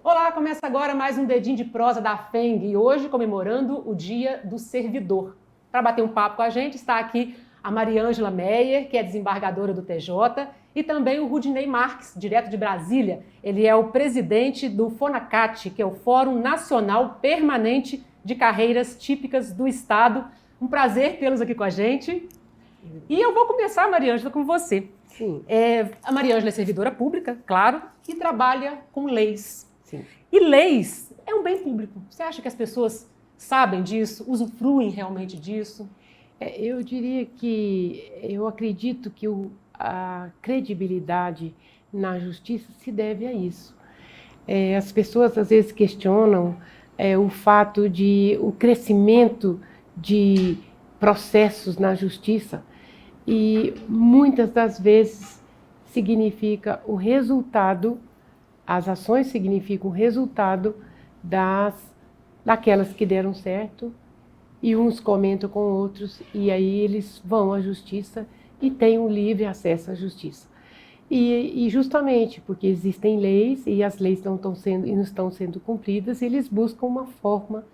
Olá, começa agora mais um Dedinho de Prosa da FENG e hoje comemorando o Dia do Servidor. Para bater um papo com a gente está aqui a Mariângela Meyer, que é desembargadora do TJ, e também o Rudinei Marques, direto de Brasília. Ele é o presidente do FONACAT, que é o Fórum Nacional Permanente de Carreiras Típicas do Estado. Um prazer tê-los aqui com a gente. E eu vou começar, Mariângela, com você. Sim. A Mariângela é servidora pública, claro, e trabalha com leis. Sim. E leis é um bem público. Você acha que as pessoas sabem disso, usufruem realmente disso? Eu diria que eu acredito que a credibilidade na justiça se deve a isso. As pessoas às vezes questionam o fato de o crescimento de processos na justiça e muitas das vezes significa o resultado, as ações significam o resultado daquelas que deram certo, e uns comentam com outros, e aí eles vão à justiça e têm um livre acesso à justiça. E justamente porque existem leis, e as leis não estão sendo cumpridas, eles buscam uma forma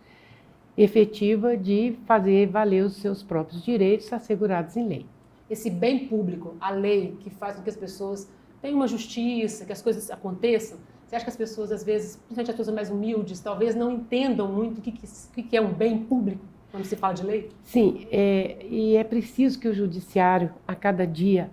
efetiva de fazer valer os seus próprios direitos assegurados em lei. Esse bem público, a lei que faz com que as pessoas tenham uma justiça, que as coisas aconteçam, você acha que as pessoas, às vezes, principalmente as pessoas mais humildes, talvez não entendam muito o que é um bem público quando se fala de lei? Sim, e é preciso que o judiciário, a cada dia,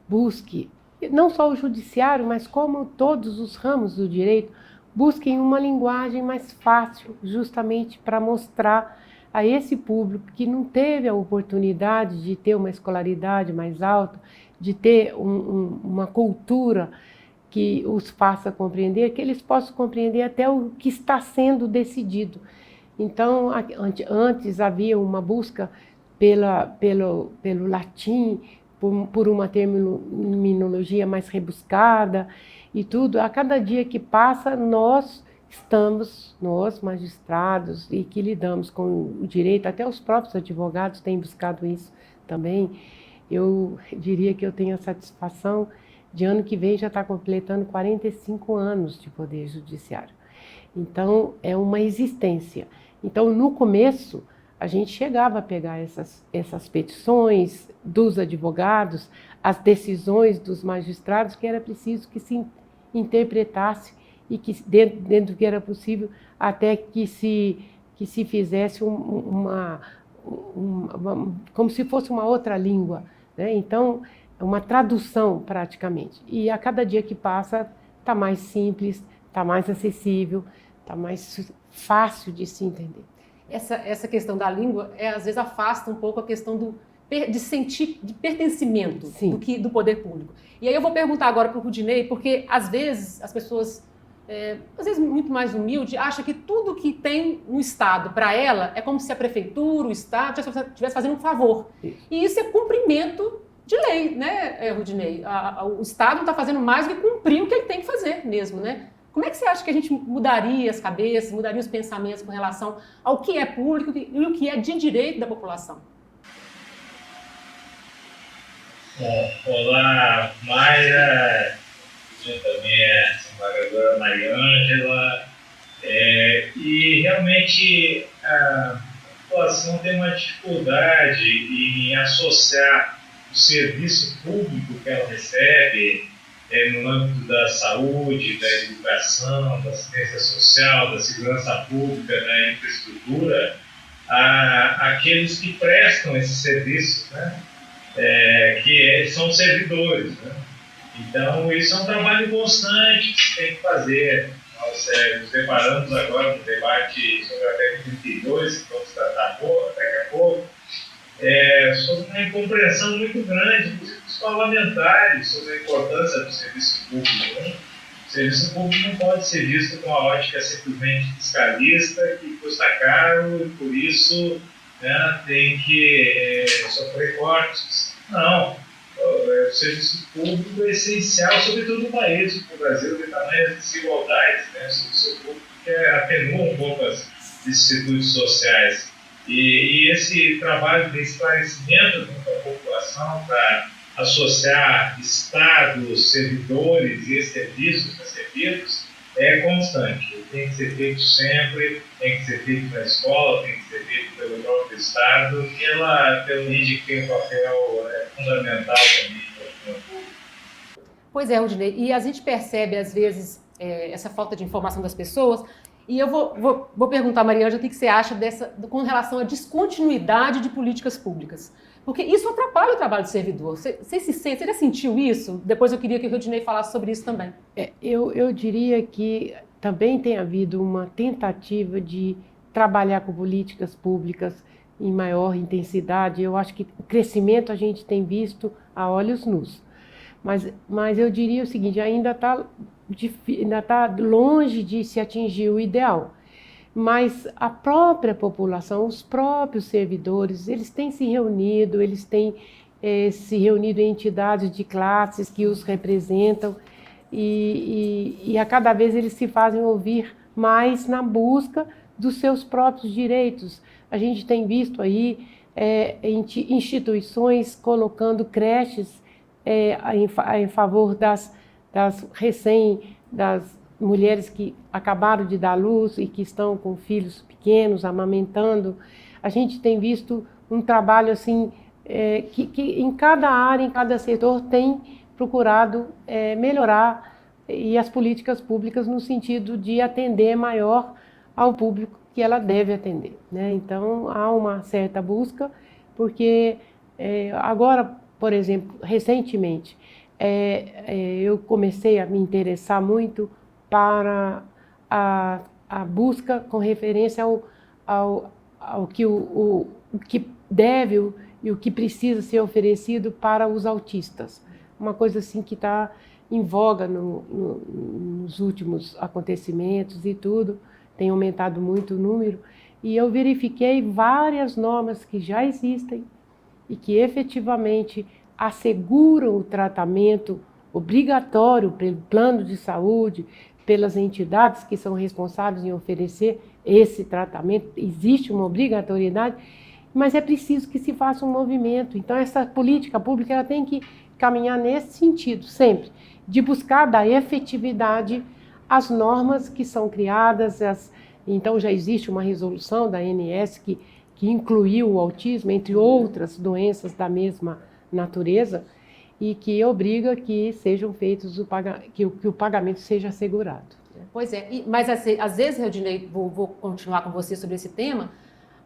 busque, não só o judiciário, mas como todos os ramos do direito, busquem uma linguagem mais fácil, justamente para mostrar a esse público que não teve a oportunidade de ter uma escolaridade mais alta, de ter uma cultura que os faça compreender, que eles possam compreender até o que está sendo decidido. Então, antes havia uma busca pelo latim, por uma terminologia mais rebuscada e tudo. A cada dia que passa, nós magistrados, e que lidamos com o direito, até os próprios advogados têm buscado isso também. Eu diria que eu tenho a satisfação de ano que vem já estar completando 45 anos de Poder Judiciário. Então, é uma existência. Então, no começo, a gente chegava a pegar essas petições dos advogados, as decisões dos magistrados, que era preciso que se interpretasse e que, dentro do que era possível, até que se fizesse como se fosse uma outra língua, né? Então, é uma tradução praticamente. E a cada dia que passa, está mais simples, está mais acessível, está mais fácil de se entender. Essa questão da língua, às vezes, afasta um pouco a questão de sentir de pertencimento do poder público. E aí eu vou perguntar agora para o Rudinei, porque às vezes as pessoas, às vezes muito mais humilde, acham que tudo que tem no Estado para ela é como se a prefeitura, o Estado, estivesse fazendo um favor. E isso é cumprimento de lei, né, Rudinei? O Estado não está fazendo mais do que cumprir o que ele tem que fazer mesmo, né? Como é que você acha que a gente mudaria as cabeças, mudaria os pensamentos com relação ao que é público e o que é de direito da população? Bom, olá, Mayra, eu também é a desembargadora Mariângela, e realmente a população tem uma dificuldade em associar o serviço público que ela recebe no âmbito da saúde, da educação, da assistência social, da segurança pública, da infraestrutura, àqueles que prestam esses serviços, né? Que são servidores, né? Então, isso é um trabalho constante que se tem que fazer. Nós nos deparamos agora no debate sobre a PEC 32, que vamos tratar daqui a pouco, sobre uma incompreensão muito grande, inclusive dos parlamentares, sobre a importância do serviço público, né? O serviço público não pode ser visto com a ótica simplesmente fiscalista, que custa caro e por isso, né, tem que sofrer cortes. Não, o serviço público é essencial, sobretudo no país, porque o Brasil tem tamanhas desigualdades, né? O serviço público atenua um pouco as vicissitudes sociais. E esse trabalho de esclarecimento junto à população para associar Estado, servidores e serviços recebidos é constante. tem que ser feito sempre, tem que ser feito na escola, tem que ser feito pelo próprio Estado, pelo índice que tem um papel fundamental também. Pois é, Rudinei, e a gente percebe, às vezes, essa falta de informação das pessoas, e eu vou perguntar, Mariângela, o que você acha com relação à descontinuidade de políticas públicas? Porque isso atrapalha o trabalho do servidor. Você já sentiu isso? Depois eu queria que o Rudinei falasse sobre isso também. Eu diria que também tem havido uma tentativa de trabalhar com políticas públicas em maior intensidade. Eu acho que o crescimento a gente tem visto a olhos nus. Mas eu diria o seguinte, ainda está longe de se atingir o ideal. Mas a própria população, os próprios servidores, eles têm se reunido em entidades de classes que os representam e a cada vez eles se fazem ouvir mais na busca dos seus próprios direitos. A gente tem visto aí instituições colocando creches em favor das mulheres que acabaram de dar luz e que estão com filhos pequenos, amamentando. A gente tem visto um trabalho assim, que em cada área, em cada setor, tem procurado melhorar e as políticas públicas no sentido de atender maior ao público que ela deve atender, né? Então, há uma certa busca, porque agora, por exemplo, recentemente, eu comecei a me interessar muito para a busca com referência ao que o que deve e o que precisa ser oferecido para os autistas. Uma coisa assim que está em voga nos últimos acontecimentos e tudo, tem aumentado muito o número, e eu verifiquei várias normas que já existem e que efetivamente asseguram o tratamento obrigatório pelo plano de saúde, pelas entidades que são responsáveis em oferecer esse tratamento. Existe uma obrigatoriedade, mas é preciso que se faça um movimento. Então, essa política pública ela tem que caminhar nesse sentido, sempre, de buscar dar efetividade às normas que são criadas. Então, já existe uma resolução da ANS que incluiu o autismo, entre outras doenças da mesma natureza, e que obriga que sejam feitos que o pagamento seja assegurado. Pois é, mas às vezes, Rudinei, vou continuar com você sobre esse tema,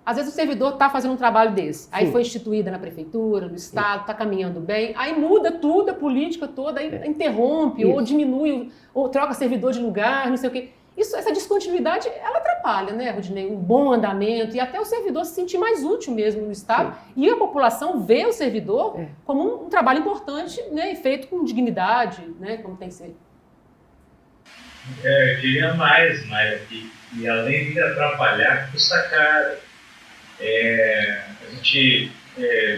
às vezes o servidor está fazendo um trabalho desse, aí foi instituída na prefeitura, no estado, está caminhando bem, aí muda tudo, a política toda, aí interrompe, ou diminui, ou troca servidor de lugar, não sei o quê. Essa descontinuidade, ela atrapalha, né, Rudinei? Um bom andamento e até o servidor se sentir mais útil mesmo no Estado. Sim. E a população vê o servidor como um trabalho importante, né, e feito com dignidade, né, como tem que ser. Eu diria mais, Maia, que além de atrapalhar, custa caro. A gente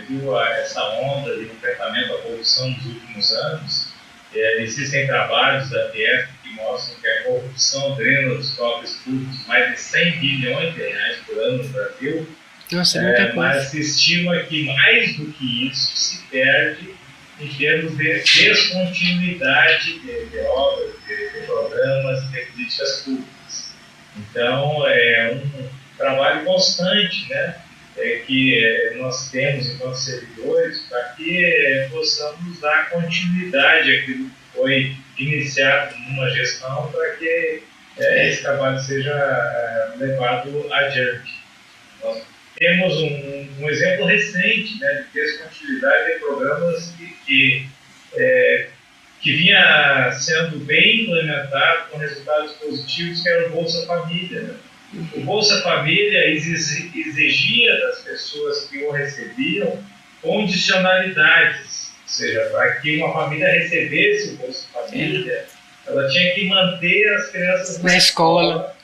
viu essa onda de enfrentamento à corrupção nos últimos anos. Existem trabalhos da PF que mostram que a corrupção drena dos cofres públicos mais de 100 bilhões de reais por ano no Brasil. Nossa, muita coisa. Mas se estima que mais do que isso se perde em termos de descontinuidade de obras, de programas, de políticas públicas. Então, é um trabalho constante, né? Que nós temos enquanto servidores para que possamos dar continuidade àquilo que foi iniciado numa gestão para que esse trabalho seja levado adiante. Nós temos um exemplo recente, né, de descontinuidade de programas que vinha sendo bem implementado com resultados positivos, que era o Bolsa Família, né? O Bolsa Família exigia das pessoas que o recebiam condicionalidades, ou seja, para que uma família recebesse o Bolsa Família, ela tinha que manter as crianças na escola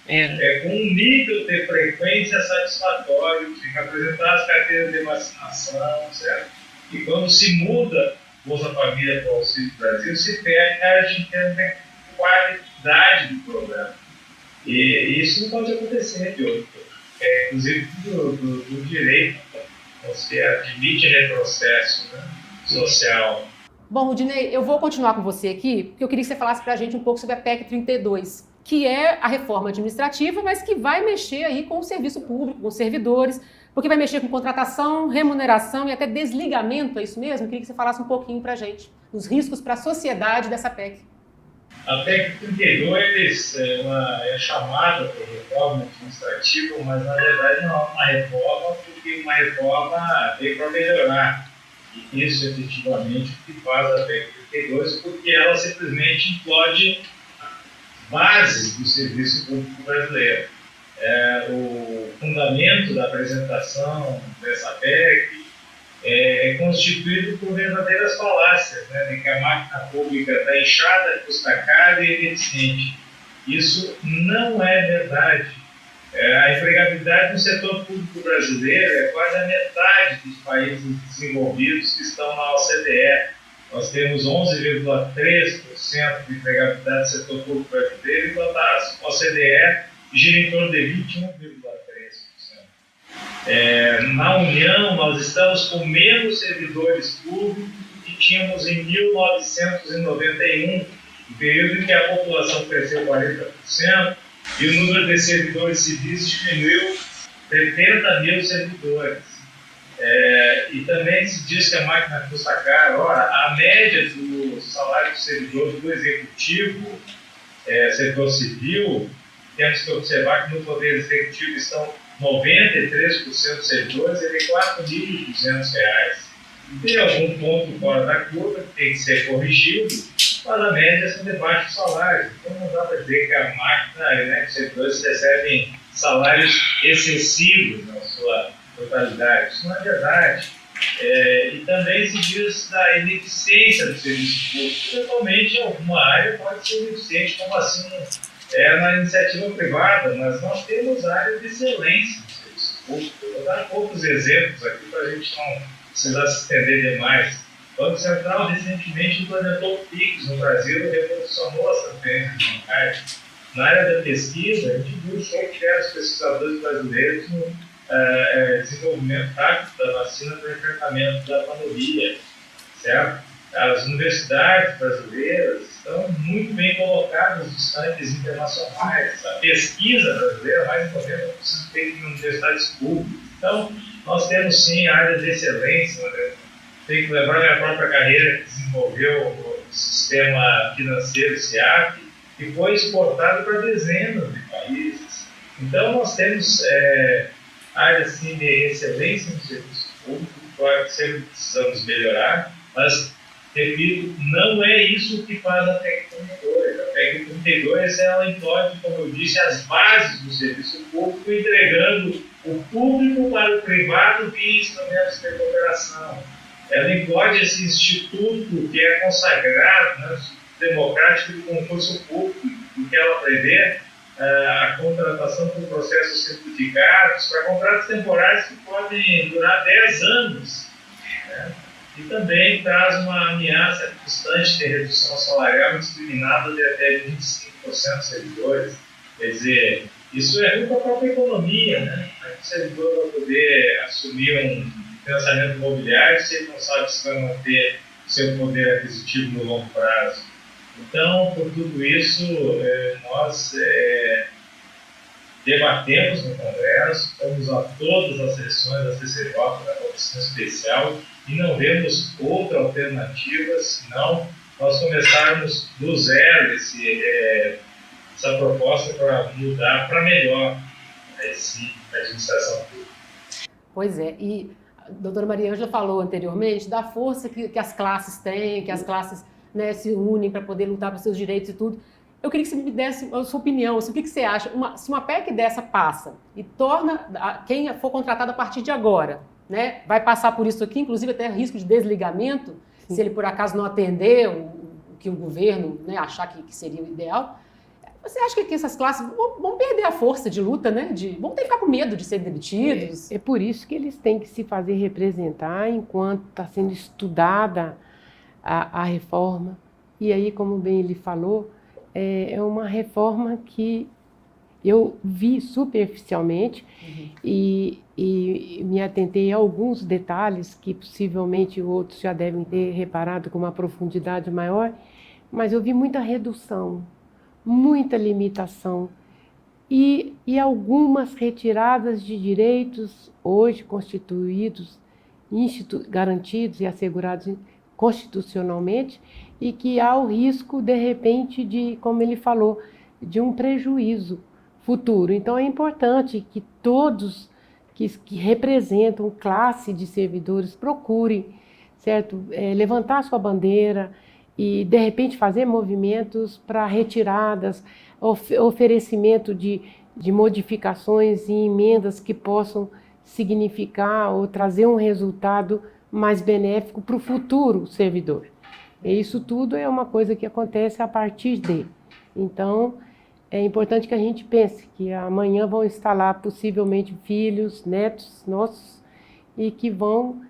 com um nível de frequência satisfatório, tinha que apresentar as carteiras de vacinação, certo? E quando se muda o Bolsa Família para o Auxílio Brasil, se perde em termos de qualidade do programa. E isso não pode acontecer, Diogo. Inclusive do direito, você admite retrocesso, né, social. Bom, Rudinei, eu vou continuar com você aqui, porque eu queria que você falasse para a gente um pouco sobre a PEC 32, que é a reforma administrativa, mas que vai mexer aí com o serviço público, com os servidores, porque vai mexer com contratação, remuneração e até desligamento, é isso mesmo? Eu queria que você falasse um pouquinho para a gente, os riscos para a sociedade dessa PEC. A PEC 32 é chamada por reforma administrativa, mas na verdade não é uma reforma, porque uma reforma veio para melhorar. E isso efetivamente o que faz a PEC 32, porque ela simplesmente implode bases do serviço público brasileiro. O fundamento da apresentação dessa PEC é constituído por verdadeiras falácias, né, de que a máquina pública está inchada, custa caro e ineficiente. Isso não é verdade. A empregabilidade no setor público brasileiro é quase a metade dos países desenvolvidos que estão na OCDE. Nós temos 11,3% de empregabilidade no setor público brasileiro, enquanto a OCDE gira em torno de 21,3%. Na União, nós estamos com menos servidores públicos que tínhamos em 1991, no período em que a população cresceu 40% e o número de servidores civis diminuiu 70 mil servidores. E também se diz que a máquina custa caro. Ora, a média do salário do servidor do executivo, setor civil, temos que observar que no Poder Executivo estão 93% dos servidores, ele é R$ 4.200. Tem algum ponto fora da curva que tem que ser corrigido, mas a média são de baixo salário. Então não dá para dizer que a máquina, né, que os servidores recebem salários excessivos na sua totalidade. Isso não é verdade. E também se diz da ineficiência do serviço público. Eventualmente, em alguma área pode ser ineficiente, como assim na iniciativa privada, mas nós temos áreas de excelência no serviço público. Eu vou dar poucos exemplos aqui para a gente não precisar se estender demais. O Banco Central recentemente implementou PIX no Brasil e revolucionou as transferências bancárias. Na área da pesquisa, a gente viu o show que eram os pesquisadores brasileiros no desenvolvimento rápido da vacina para o enfrentamento da pandemia, certo? As universidades brasileiras estão muito bem colocadas nos rankings internacionais. A pesquisa brasileira, mais de 90% feita em universidades públicas. Então, nós temos sim áreas de excelência. Né? Tenho que lembrar minha própria carreira, que desenvolveu o sistema financeiro SEAP, que foi exportado para dezenas de países. Então, nós temos áreas sim, de excelência no serviço público, claro que sempre precisamos melhorar, mas, repito, não é isso que faz a PEC 32. A PEC 32 ela implode, como eu disse, as bases do serviço público, entregando o público para o privado via instrumentos de cooperação. Ela implode esse instituto que é consagrado, né, democrático do concurso público, em que ela prevê a contratação por processos simplificados para contratos temporários que podem durar 10 anos. Né? E também traz uma ameaça constante de redução salarial indiscriminada de até 25% dos servidores. Quer dizer, isso é ruim para a própria economia, né? O servidor vai poder assumir um financiamento imobiliário se ele não sabe se vai manter o seu poder aquisitivo no longo prazo. Então, por tudo isso, nós debatemos no Congresso, fomos a todas as sessões da CCJ, da Comissão Especial, e não vemos outra alternativa senão nós começarmos do zero essa proposta para mudar para melhor a administração pública. Pois é, e a doutora Maria Ângela falou anteriormente da força que as classes têm, que as classes, né, se unem para poder lutar por seus direitos e tudo. Eu queria que você me desse a sua opinião, assim, o que você acha? Se uma PEC dessa passa e torna quem for contratado a partir de agora, né, vai passar por isso aqui, inclusive até risco de desligamento, sim, se ele por acaso não atender o que o governo, né, achar que seria o ideal. Você acha que essas classes vão perder a força de luta, né? Vão ter que ficar com medo de serem demitidos? É por isso que eles têm que se fazer representar enquanto está sendo estudada a reforma. E aí, como bem ele falou, é uma reforma que eu vi superficialmente, e me atentei a alguns detalhes que possivelmente outros já devem ter reparado com uma profundidade maior, mas eu vi muita redução, muita limitação e algumas retiradas de direitos hoje constituídos, garantidos e assegurados constitucionalmente, e que há o risco, de repente, de, como ele falou, de um prejuízo futuro. Então é importante que todos que representam classe de servidores procurem, certo? Levantar sua bandeira e, de repente, fazer movimentos para retiradas, oferecimento de modificações e emendas que possam significar ou trazer um resultado mais benéfico para o futuro servidor. E isso tudo é uma coisa que acontece a partir de. Então, é importante que a gente pense que amanhã vão estar lá possivelmente filhos, netos nossos, e que vão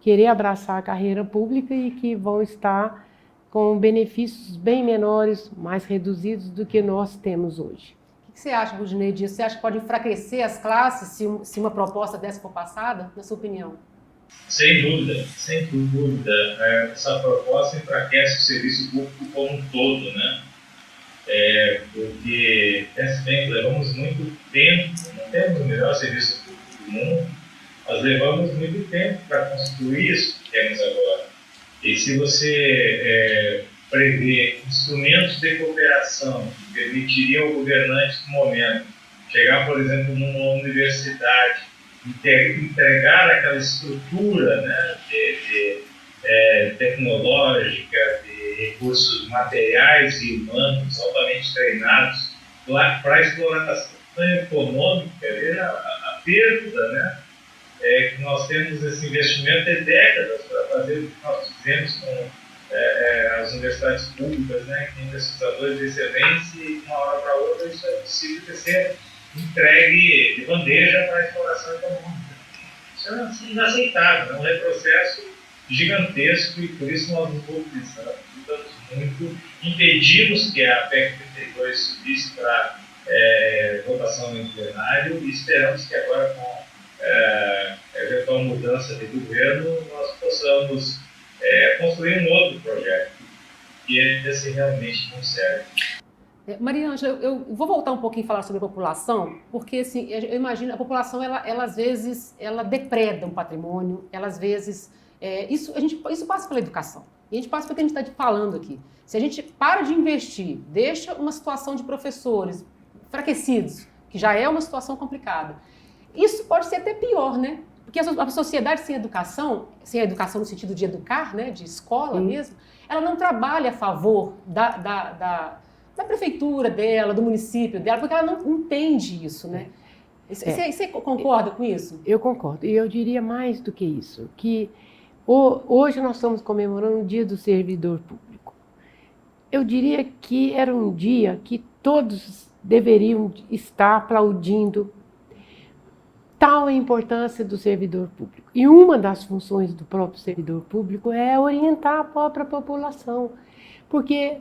querer abraçar a carreira pública e que vão estar com benefícios bem menores, mais reduzidos do que nós temos hoje. O que você acha, Rudinei, disso? Você acha que pode enfraquecer as classes se uma proposta dessa for passada, na sua opinião? Sem dúvida, sem dúvida. Essa proposta enfraquece o serviço público como um todo, né? Porque, pense bem, levamos muito tempo, não temos o melhor serviço público do mundo, nós levamos muito tempo para construir isso que temos agora. E se você prever instrumentos de cooperação que permitiriam ao governante no momento chegar, por exemplo, numa universidade, entregar aquela estrutura, né, tecnológica, de recursos materiais e humanos altamente treinados para a exploração econômica, veja a perda, né, que nós temos esse investimento de décadas para fazer o que nós fizemos com as universidades públicas, né, que tem pesquisadores de excelência, e de uma hora para outra isso é possível de ser entregue de bandeja para a exploração econômica. Isso é inaceitável, é um retrocesso gigantesco, e por isso nós nos mobilizamos muito, impedimos que a PEC 32 subisse para votação em plenário, e esperamos que agora, com eventual mudança de governo, nós possamos construir um outro projeto, que esse realmente não serve. Maria Ângela, eu vou voltar um pouquinho e falar sobre a população, porque assim, eu imagino, a população, ela às vezes, ela depreda um patrimônio, ela às vezes, isso passa pela educação, e a gente passa pelo que a gente está falando aqui. Se a gente para de investir, deixa uma situação de professores enfraquecidos, que já é uma situação complicada, isso pode ser até pior, né? Porque a sociedade sem a educação no sentido de educar, né, de escola mesmo, ela não trabalha a favor da prefeitura dela, do município dela, porque ela não entende isso, né? Você concorda com isso? Eu concordo. E eu diria mais do que isso, que hoje nós estamos comemorando o Dia do Servidor Público. Eu diria que era um dia que todos deveriam estar aplaudindo tal a importância do servidor público. E uma das funções do próprio servidor público é orientar a própria população, porque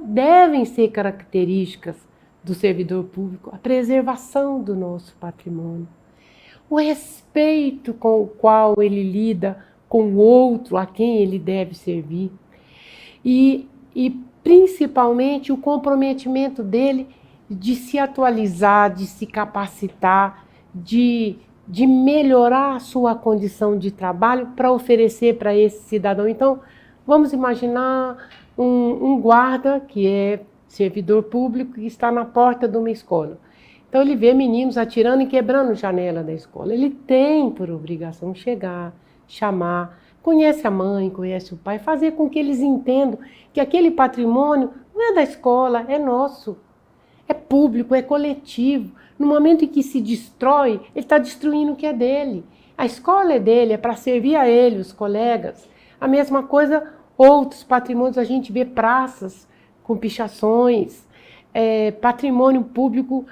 devem ser características do servidor público a preservação do nosso patrimônio, o respeito com o qual ele lida com o outro, a quem ele deve servir, e principalmente o comprometimento dele de se atualizar, de se capacitar, de melhorar a sua condição de trabalho para oferecer para esse cidadão. Então, vamos imaginar um guarda que é servidor público e está na porta de uma escola. Então, ele vê meninos atirando e quebrando janela da escola. Ele tem por obrigação chegar, chamar, conhece a mãe, conhece o pai, fazer com que eles entendam que aquele patrimônio não é da escola, é nosso, é público, é coletivo. No momento em que se destrói, ele está destruindo o que é dele. A escola é dele, é para servir a ele, os colegas. A mesma coisa, outros patrimônios, a gente vê praças com pichações, patrimônio público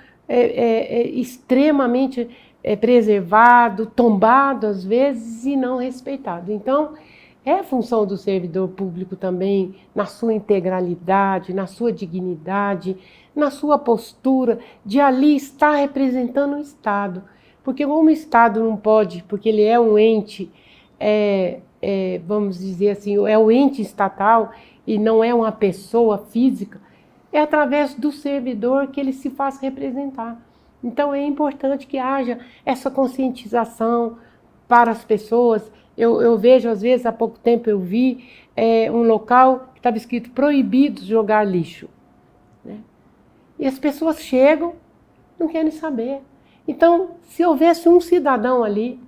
extremamente preservado, tombado às vezes e não respeitado. Então, é função do servidor público também, na sua integralidade, na sua dignidade, na sua postura, de ali estar representando o Estado. Porque como o Estado não pode, porque ele é um ente, vamos dizer assim, é o ente estatal e não é uma pessoa física, é através do servidor que ele se faz representar. Então é importante que haja essa conscientização para as pessoas. Eu vejo, às vezes, há pouco tempo eu vi um local que estava escrito proibido jogar lixo, né? E as pessoas chegam, não querem saber. Então, se houvesse um cidadão ali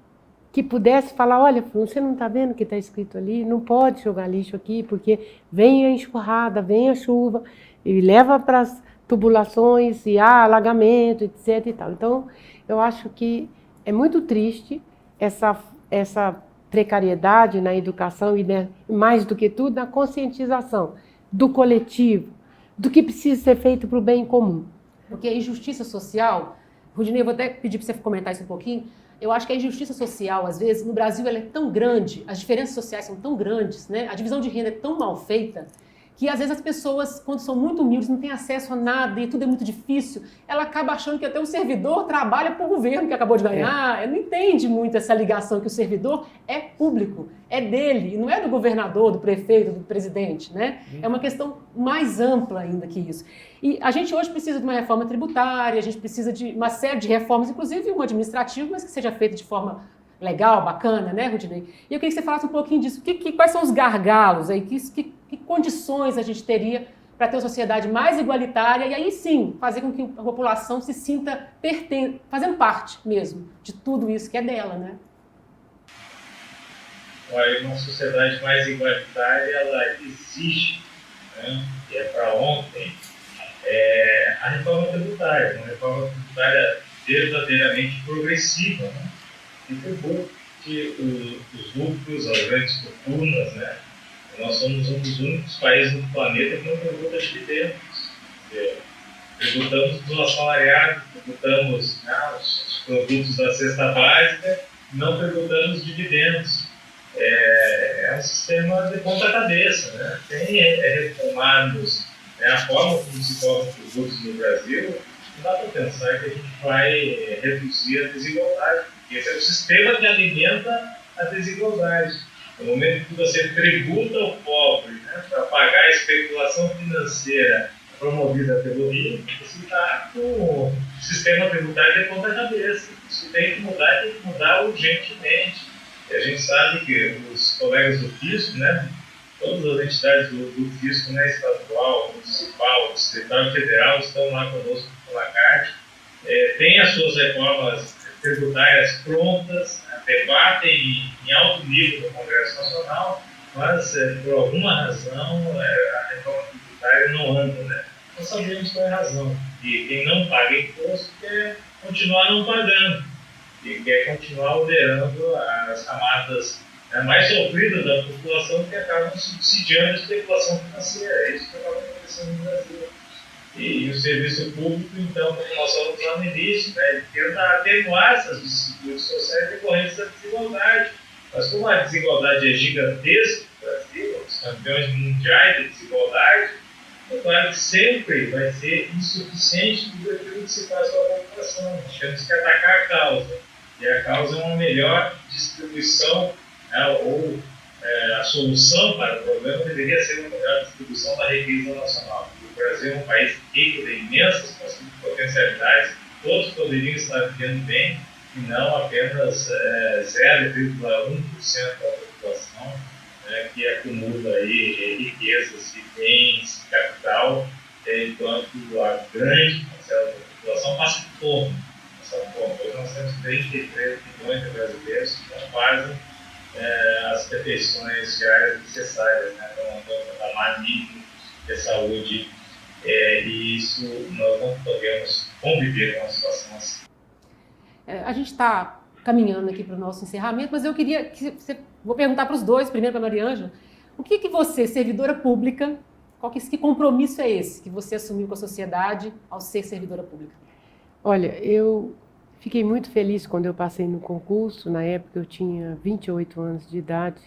que pudesse falar, olha, você não está vendo o que está escrito ali? Não pode jogar lixo aqui, porque vem a enxurrada, vem a chuva, e leva para as tubulações, e há alagamento, etc. e tal. Então, eu acho que é muito triste essa precariedade na educação e, né, mais do que tudo, na conscientização do coletivo, do que precisa ser feito para o bem comum. Porque a injustiça social, Rudinei, eu vou até pedir para você comentar isso um pouquinho, eu acho que a injustiça social, às vezes, no Brasil ela é tão grande, as diferenças sociais são tão grandes, né? A divisão de renda é tão mal feita, que às vezes as pessoas, quando são muito humildes, não têm acesso a nada e tudo é muito difícil, ela acaba achando que até o servidor trabalha para o governo que acabou de ganhar, ela não entende muito essa ligação que o servidor é público, é dele, não é do governador, do prefeito, do presidente, né? É uma questão mais ampla ainda que isso. E a gente hoje precisa de uma reforma tributária, a gente precisa de uma série de reformas, inclusive uma administrativa, mas que seja feita de forma legal, bacana, né, Rudinei? E eu queria que você falasse um pouquinho disso. Quais são os gargalos aí? Que condições a gente teria para ter uma sociedade mais igualitária e aí sim fazer com que a população se sinta fazendo parte mesmo de tudo isso que é dela, né? Olha, uma sociedade mais igualitária, ela existe, né? E é para ontem, a reforma tributária, uma reforma tributária verdadeiramente progressiva, né? E tribute os lucros, as grandes fortunas, né? Nós somos um dos únicos países do planeta que não tributa dividendos. Tributamos do assalariado, tributamos, né, os produtos da cesta básica, não tributamos dividendos. É um sistema de ponta cabeça, né? Sem reformarmos, né, a forma como se cobra tributos no Brasil, não dá para pensar que a gente vai reduzir a desigualdade, porque esse é o sistema que alimenta a desigualdade. No momento que você tributa o pobre, né, para pagar a especulação financeira promovida pelo rico, você está com o sistema tributário de ponta cabeça. Isso tem que mudar urgentemente. E a gente sabe que os colegas do fisco, né, todas as entidades do fisco, né, estadual, municipal, distrital e federal, estão lá conosco no LACART, têm as suas reformas tributárias prontas, debatem em alto nível no Congresso Nacional, mas por alguma razão a reforma tributária não anda, né? Nós sabemos qual é a razão. E quem não paga imposto quer continuar não pagando e quer continuar onerando as camadas mais sofridas da população que acabam subsidiando a especulação financeira. É isso que acaba acontecendo no Brasil. E o serviço público, então, como nós falamos lá no início, né, ele tenta atenuar essas vicissitudes sociais decorrentes da desigualdade. Mas como a desigualdade é gigantesca no Brasil, os campeões mundiais de desigualdade, é claro que sempre vai ser insuficiente tudo aquilo que se faz com a população. Nós temos que atacar a causa. E a causa é uma melhor distribuição, né, ou a solução para o problema deveria ser uma melhor distribuição da riqueza nacional. O Brasil é um país rico de imensas potencialidades, todos poderiam estar vivendo bem, e não apenas 0,1% da população, né, que acumula aí riquezas e bens, capital, enquanto a grande parcela da população passa fome. Hoje nós temos 33 milhões de brasileiros que não fazem as refeições diárias necessárias, né, para um patamar mínimo de saúde. E isso nós não podemos conviver com uma situação assim. A gente está caminhando aqui para o nosso encerramento, mas eu queria que você... Vou perguntar para os dois, primeiro para a Mariângela, o que você, servidora pública, que compromisso é esse que você assumiu com a sociedade ao ser servidora pública? Olha, eu fiquei muito feliz quando eu passei no concurso. Na época eu tinha 28 anos de idade.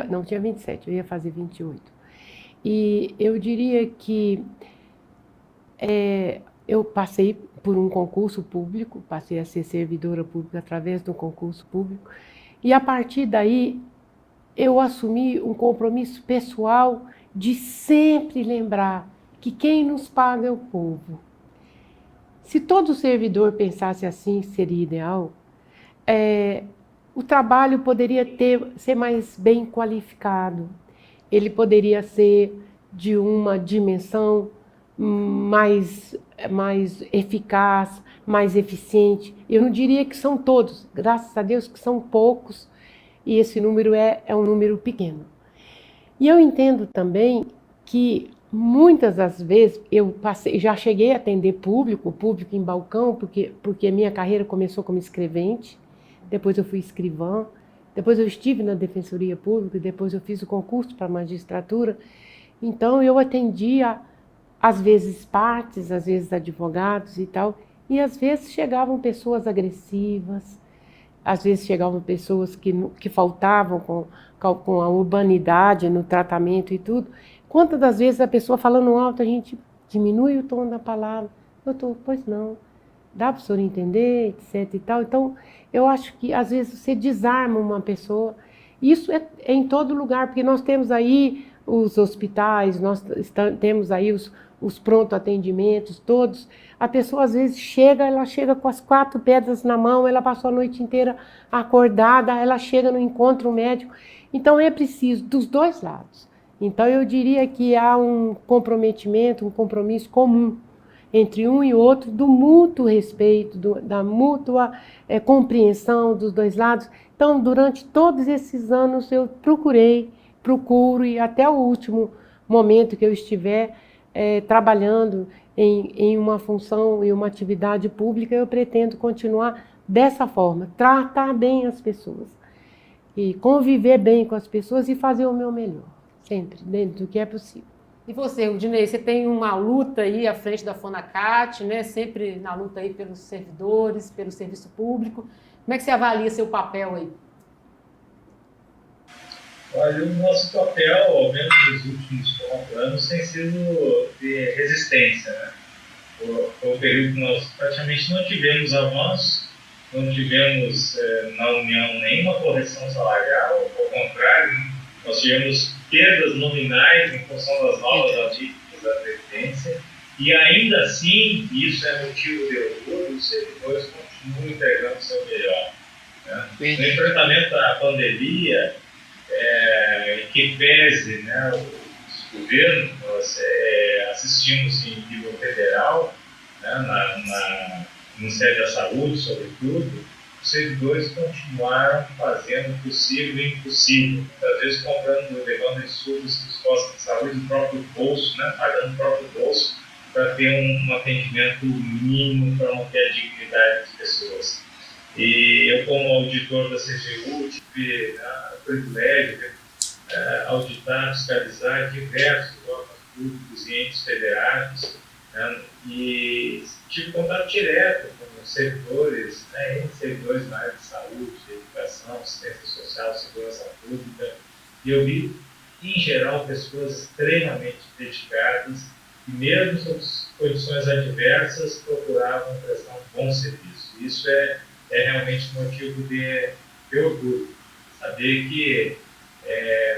Não, tinha 27, eu ia fazer 28. E eu diria que eu passei por um concurso público, passei a ser servidora pública através de um concurso público, e a partir daí eu assumi um compromisso pessoal de sempre lembrar que quem nos paga é o povo. Se todo servidor pensasse assim, seria ideal. O trabalho poderia ser mais bem qualificado, ele poderia ser de uma dimensão mais eficaz, mais eficiente. Eu não diria que são todos, graças a Deus que são poucos, e esse número é um número pequeno. E eu entendo também que muitas das vezes já cheguei a atender público em balcão, porque a minha carreira começou como escrevente, depois eu fui escrivã, depois eu estive na Defensoria Pública, depois eu fiz o concurso para a magistratura. Então eu atendia, às vezes, partes, às vezes advogados e tal, e às vezes chegavam pessoas agressivas, às vezes chegavam pessoas que faltavam com a urbanidade no tratamento e tudo. Quantas das vezes a pessoa falando alto, a gente diminui o tom da palavra. Doutor, pois não, dá para o senhor entender, etc e tal. Então, eu acho que às vezes você desarma uma pessoa. Isso é em todo lugar, porque nós temos aí os hospitais, nós temos aí os pronto-atendimentos, todos. A pessoa às vezes ela chega com as 4 pedras na mão, ela passou a noite inteira acordada, ela chega no encontro médico. Então é preciso dos dois lados. Então eu diria que há um comprometimento, um compromisso comum entre um e outro, do mútuo respeito, da mútua compreensão dos dois lados. Então, durante todos esses anos eu procuro, e até o último momento que eu estiver trabalhando em uma função e uma atividade pública, eu pretendo continuar dessa forma, tratar bem as pessoas, e conviver bem com as pessoas e fazer o meu melhor, sempre, dentro do que é possível. E você, Rudinei, você tem uma luta aí à frente da Fonacat, né? Sempre na luta aí pelos servidores, pelo serviço público. Como é que você avalia seu papel aí? Olha, o nosso papel, ao menos nos últimos 4 anos, tem sido de resistência, né? Foi um período que nós praticamente não tivemos avanço, não tivemos na União nenhuma correção salarial, ao contrário, nós tivemos perdas nominais em função das novas alíquotas da Previdência, e ainda assim, isso é motivo de orgulho, os servidores continuam entregando o seu melhor. Né? No enfrentamento da pandemia, que pese, né, os governos, nós assistimos em nível federal, né, no Ministério da Saúde, sobretudo, os servidores continuaram fazendo o possível e o impossível, às vezes levando insumos dos postos de saúde do próprio bolso, né, pagando o próprio bolso, para ter um atendimento mínimo, para manter a dignidade das pessoas. E eu, como auditor da CGU, tive o privilégio de auditar, fiscalizar diversos órgãos públicos e entes federados, né, e tive contato direto com servidores, servidores na área de saúde, de educação, assistência social, segurança pública, e eu vi, em geral, pessoas extremamente dedicadas e, mesmo sob condições adversas, procuravam prestar um bom serviço. Isso é realmente motivo de orgulho, saber que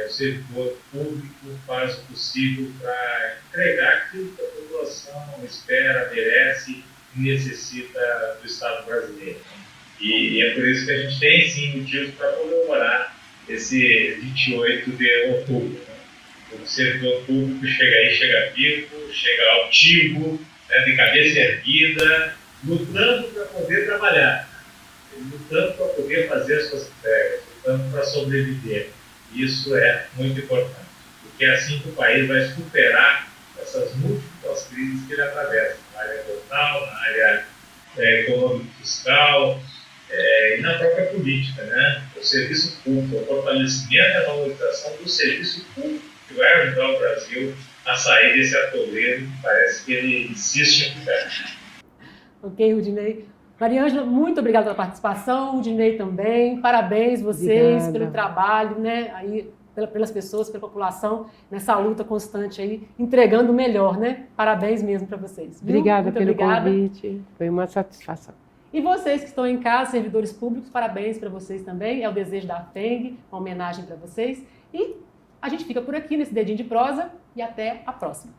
o servidor público faz o possível para entregar aquilo que a população espera, merece e necessita do Estado brasileiro. E é por isso que a gente tem, sim, motivos para comemorar esse 28 de outubro. Né? O servidor público chega vivo, chega altivo, de cabeça erguida, lutando para poder trabalhar, lutando para poder fazer as suas entregas, lutando para sobreviver. Isso é muito importante, porque é assim que o país vai superar essas múltiplas crises que ele atravessa, na área ambiental, na área econômico-fiscal e na própria política, né? O serviço público, o fortalecimento e a valorização do serviço público que vai ajudar o Brasil a sair desse atoleiro que parece que ele insiste em ficar. Ok, Rudinei. Maria Ângela, muito obrigada pela participação, o Rudinei também, parabéns vocês pelo trabalho, né, aí, pelas pessoas, pela população, nessa luta constante aí, entregando o melhor, né? Parabéns mesmo para vocês. Viu? Obrigada pelo convite, foi uma satisfação. E vocês que estão em casa, servidores públicos, parabéns para vocês também, é o desejo da FENG, uma homenagem para vocês. E a gente fica por aqui nesse Dedinho de Prosa e até a próxima.